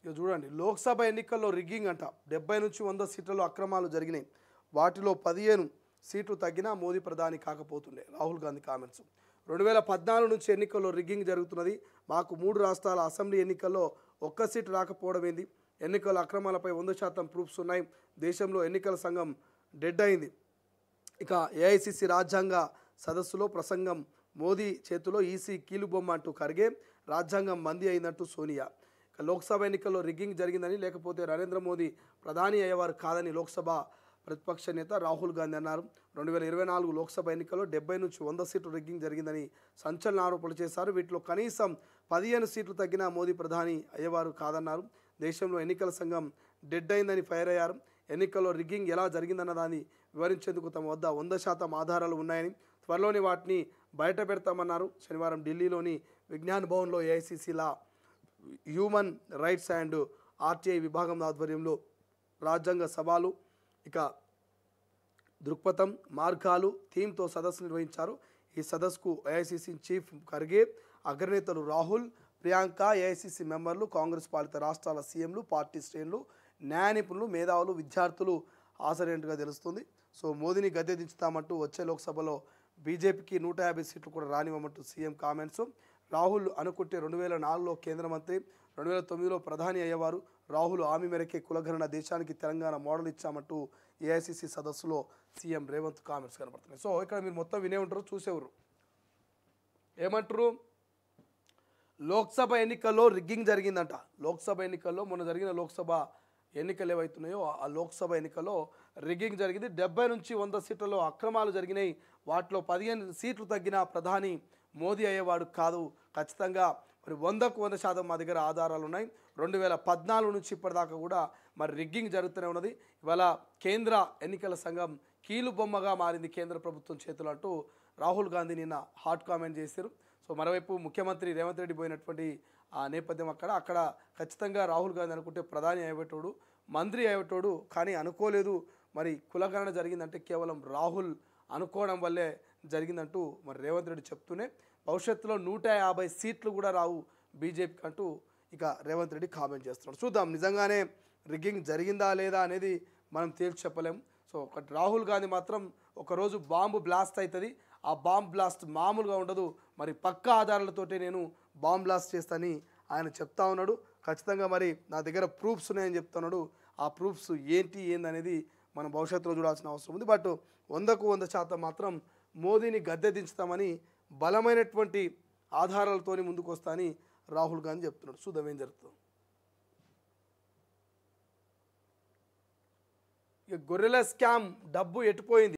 ఇక చూడండి, లోక్సభ ఎన్నికల్లో రిగ్గింగ్ అంట. 70 నుంచి 100 సీట్లలో అక్రమాలు జరిగినాయి. వాటిలో 15 సీట్లు తగ్గినా మోదీ ప్రధాని కాకపోతుండే. రాహుల్ గాంధీ కామెంట్స్. 2014 నుంచి ఎన్నికల్లో రిగ్గింగ్ జరుగుతున్నది. మాకు 3 రాష్ట్రాల అసెంబ్లీ ఎన్నికల్లో ఒక్క సీటు రాకపోవడం ఏంది? ఎన్నికల అక్రమాలపై 100% ప్రూఫ్స్ ఉన్నాయి. దేశంలో ఎన్నికల సంఘం డెడ్ అయింది. ఇక ఏఐసిసి రాజ్యాంగ సదస్సులో ప్రసంగం, మోదీ చేతిలో ఈసీ కీలుబొమ్మ అంటూ ఖర్గే, రాజ్యాంగం మంది అయిందంటూ సోనియా. ఇక లోక్సభ ఎన్నికల్లో రిగ్గింగ్ జరిగిందని, లేకపోతే నరేంద్ర మోదీ ప్రధాని అయ్యేవారు కాదని లోక్సభ ప్రతిపక్ష నేత రాహుల్ గాంధీ అన్నారు. 2024 లోక్సభ ఎన్నికల్లో 70 నుంచి 100 సీట్లు రిగ్గింగ్ జరిగిందని సంచలన ఆరోపణలు చేశారు. వీటిలో కనీసం 15 సీట్లు తగ్గినా మోదీ ప్రధాని అయ్యేవారు కాదన్నారు. దేశంలో ఎన్నికల సంఘం డెడ్ అయిందని ఫైర్ అయ్యారు. ఎన్నికల్లో రిగ్గింగ్ ఎలా జరిగిందన్న దాన్ని వివరించేందుకు తమ వద్ద 100% ఆధారాలు ఉన్నాయని, త్వరలోనే వాటిని బయట పెడతామన్నారు. శనివారం ఢిల్లీలోని విజ్ఞాన్ భవన్లో ఏఐసిసిలా హ్యూమన్ రైట్స్ అండ్ ఆర్టీఐ విభాగం ఆధ్వర్యంలో రాజ్యాంగ సభలు, ఇక దృక్పథం, మార్గాలు థీమ్తో సదస్సు నిర్వహించారు. ఈ సదస్సుకు ఏఐసిసి చీఫ్ ఖర్గే, అగ్రనేతలు రాహుల్, ప్రియాంక, ఏఐసిసి మెంబర్లు, కాంగ్రెస్ పాలిత రాష్ట్రాల సీఎంలు, పార్టీ శ్రేణులు, న్యాయ నిపుణులు, మేధావులు, విద్యార్థులు హాజరైనట్టుగా తెలుస్తుంది. సో మోదీని గద్దె దించుతామంటూ వచ్చే లోక్సభలో బీజేపీకి 150 సీట్లు కూడా రానివ్వమంటూ సీఎం కామెంట్స్. రాహుల్ అనుకుంటే 2004లో కేంద్ర మంత్రి, 2009లో ప్రధాని అయ్యేవారు. రాహుల్ హామీ మేరకే కులగణన, దేశానికి తెలంగాణ మోడల్ ఇచ్చామంటూ ఏఐసిసి సదస్సులో సీఎం రేవంత్ కామెంట్స్ కనబడుతున్నాయి. సో ఇక్కడ మీరు మొత్తం వినే ఉంటారు, చూసేవారు. ఏమంటారు? లోక్సభ ఎన్నికల్లో రిగ్గింగ్ జరిగిందంట. లోక్సభ ఎన్నికల్లో మొన్న జరిగిన లోక్సభ ఎన్నికలు ఏవైతున్నాయో ఆ లోక్సభ ఎన్నికల్లో రిగ్గింగ్ జరిగింది. 70 నుంచి 100 సీట్లలో అక్రమాలు జరిగినాయి. వాటిలో 15 సీట్లు తగ్గిన ప్రధాని మోదీ అయ్యేవాడు కాదు. ఖచ్చితంగా మరి 100కు 100% మా దగ్గర ఆధారాలు ఉన్నాయి. 2014 నుంచి ఇప్పటిదాకా కూడా మరి రిగ్గింగ్ జరుగుతూనే ఉన్నది. ఇవాళ కేంద్ర ఎన్నికల సంఘం కీలుబొమ్మగా మారింది కేంద్ర ప్రభుత్వం చేతులు అంటూ రాహుల్ గాంధీ నిన్న హాట్ కామెంట్ చేశారు. సో మరోవైపు ముఖ్యమంత్రి రేవంత్ రెడ్డి పోయినటువంటి ఆ నేపథ్యం అక్కడ ఖచ్చితంగా రాహుల్ గాంధీ అనుకుంటే ప్రధాని అయ్యేటోడు, మంత్రి అయ్యేటోడు, కానీ అనుకోలేదు. మరి కులగణన జరిగిందంటే కేవలం రాహుల్ అనుకోవడం వల్లే జరిగిందంటూ మరి రేవంత్ రెడ్డి చెప్తూనే భవిష్యత్తులో 150 సీట్లు కూడా రావు బీజేపీకి అంటూ ఇక రేవంత్ రెడ్డి కామెంట్ చేస్తున్నాడు. చూద్దాం నిజంగానే రిగ్గింగ్ జరిగిందా లేదా అనేది మనం తేల్చి చెప్పలేము. సో ఒకటి రాహుల్ గాంధీ మాత్రం ఒకరోజు బాంబు బ్లాస్ట్ అవుతుంది. ఆ బాంబ్ బ్లాస్ట్ మామూలుగా ఉండదు. మరి పక్కా ఆధారాలతోటే నేను బాంబ్ బ్లాస్ట్ చేస్తానని ఆయన చెప్తా ఉన్నాడు. ఖచ్చితంగా మరి నా దగ్గర ప్రూఫ్స్ ఉన్నాయని చెప్తున్నాడు. ఆ ప్రూఫ్స్ ఏందనేది మనం భవిష్యత్తులో చూడాల్సిన అవసరం ఉంది. బట్ 100కు 100% మాత్రం మోదీని గద్దె దించుతామని బలమైనటువంటి ఆధారాలతోని ముందుకు వస్తా అని రాహుల్ గాంధీ చెప్తున్నాడు. చూద్దాం ఏం జరుగుతుంది. ఇక గొర్రెల స్కామ్ డబ్బు ఎటుపోయింది.